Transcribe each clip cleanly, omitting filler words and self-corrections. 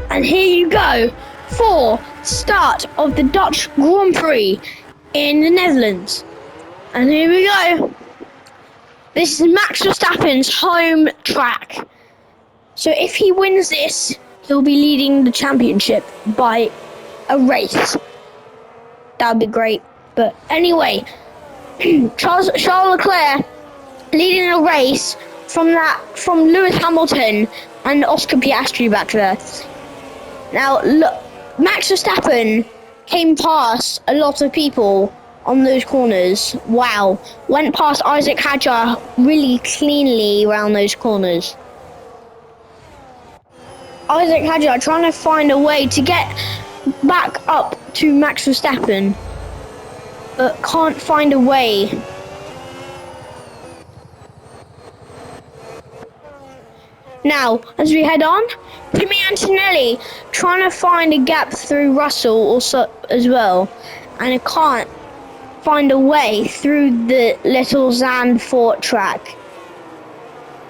And here you go for start of the Dutch Grand Prix in the Netherlands. And here we go. This is Max Verstappen's home track. So if he wins this, he'll be leading the championship by a race. That would be great. But anyway, Charles Leclerc leading the race from Lewis Hamilton and Oscar Piastri back there. Now, look, Max Verstappen came past a lot of people on those corners. Wow. Went past Isaac Hadjar really cleanly around those corners. Isaac Hadjar trying to find a way to get back up to Max Verstappen, but can't find a way. Now, as we head on, Kimi Antonelli trying to find a gap through Russell also as well, and it can't find a way through the little Zandvoort track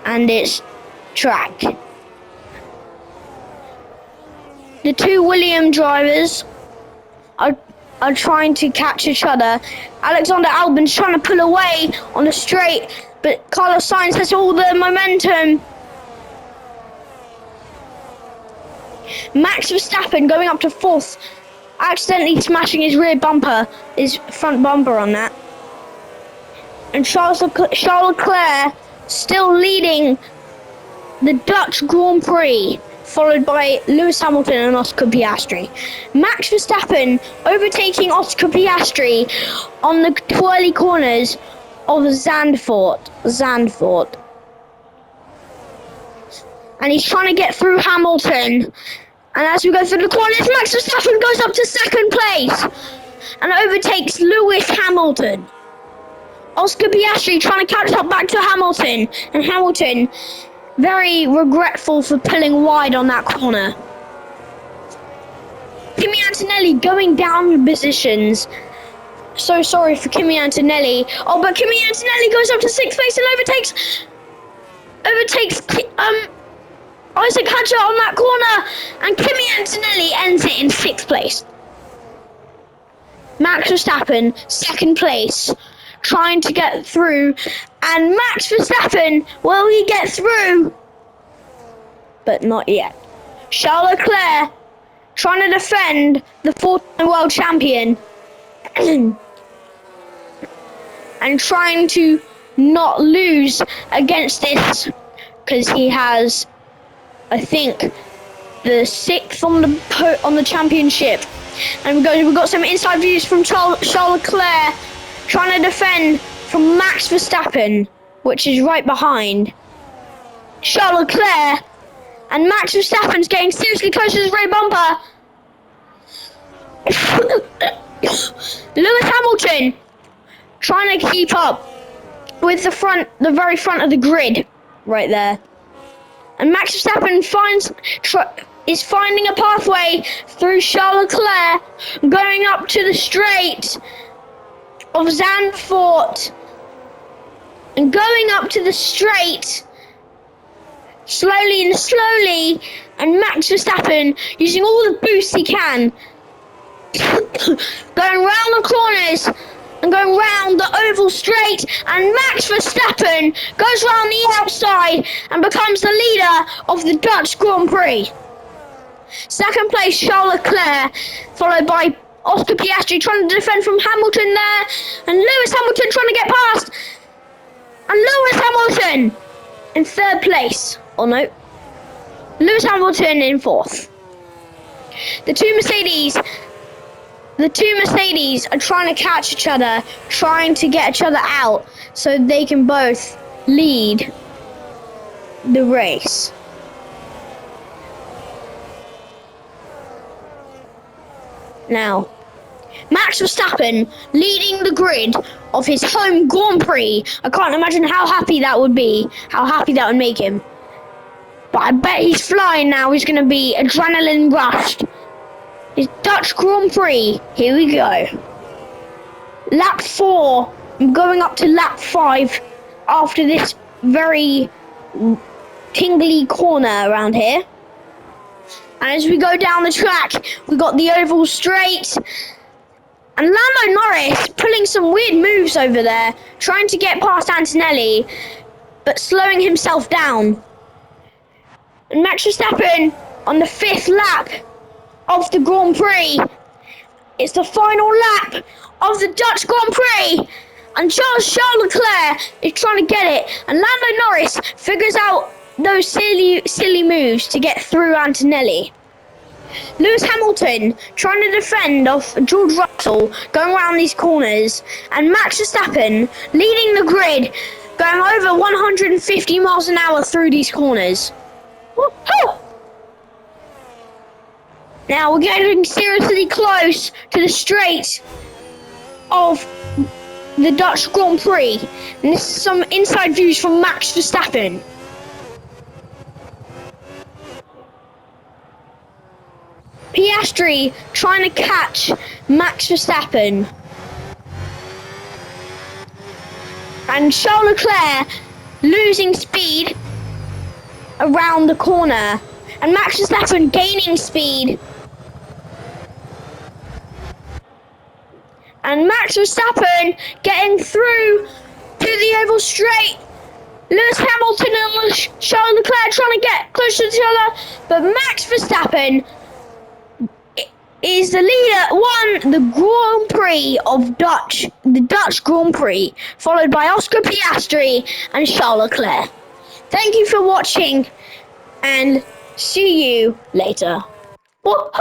and its track. The two Williams drivers are trying to catch each other. Alexander Albon's trying to pull away on the straight, but Carlos Sainz has all the momentum. Max Verstappen going up to fourth, accidentally smashing his rear bumper, his front bumper on that. And Charles Leclerc still leading the Dutch Grand Prix, followed by Lewis Hamilton and Oscar Piastri. Max Verstappen overtaking Oscar Piastri on the twirly corners of Zandvoort. And he's trying to get through Hamilton. And as we go through the corners, Max Verstappen goes up to second place and overtakes Lewis Hamilton. Oscar Piastri trying to catch up back to Hamilton, and Hamilton very regretful for pulling wide on that corner. Kimi Antonelli going down in positions. So sorry for Kimi Antonelli. Oh, but Kimi Antonelli goes up to sixth place and overtakes Isaac Hadjar on that corner, and Kimi Antonelli ends it in sixth place. Max Verstappen, second place, trying to get through, and Max Verstappen, will he get through? But not yet. Charles Leclerc trying to defend the four-time world champion and trying to not lose against this, because he has, I think, the sixth on the championship. And we've got some inside views from Charles Leclerc trying to defend from Max Verstappen, which is right behind Charles Leclerc, and Max Verstappen's getting seriously close to his rear bumper. Lewis Hamilton trying to keep up with the very front of the grid right there. And Max Verstappen is finding a pathway through Charles Leclerc, going up to the straight of Zandvoort, and going up to the straight slowly, and Max Verstappen using all the boost he can, going round the corners and going round the oval straight, and Max Verstappen goes round the outside and becomes the leader of the Dutch Grand Prix. Second place, Charles Leclerc, followed by Oscar Piastri trying to defend from Hamilton there, and Lewis Hamilton trying to get past, and Lewis Hamilton in third place. Oh no, Lewis Hamilton in fourth. The two Mercedes are trying to catch each other, trying to get each other out so they can both lead the race. Now, Max Verstappen leading the grid of his home Grand Prix. I can't imagine how happy that would be, how happy that would make him. But I bet he's flying now. He's going to be adrenaline rushed. His Dutch Grand Prix. Here we go. Lap 4. I'm going up to lap 5 after this very tingly corner around here. And as we go down the track, we got the oval straight. And Lando Norris pulling some weird moves over there, trying to get past Antonelli, but slowing himself down. And Max Verstappen on the 5th lap of the Grand Prix. It's the final lap of the Dutch Grand Prix. And Charles Leclerc is trying to get it. And Lando Norris figures out those silly moves to get through Antonelli. Lewis Hamilton trying to defend off George Russell going around these corners. And Max Verstappen leading the grid, going over 150 miles an hour through these corners. Woo-hoo! Now we're getting seriously close to the straight of the Dutch Grand Prix. And this is some inside views from Max Verstappen. Piastri trying to catch Max Verstappen. And Charles Leclerc losing speed around the corner. And Max Verstappen gaining speed. And Max Verstappen getting through to the oval straight. Lewis Hamilton and Charles Leclerc trying to get closer to each other. But Max Verstappen is the leader, won the Grand Prix of the Dutch Grand Prix, followed by Oscar Piastri and Charles Leclerc. Thank you for watching and see you later. Woohoo!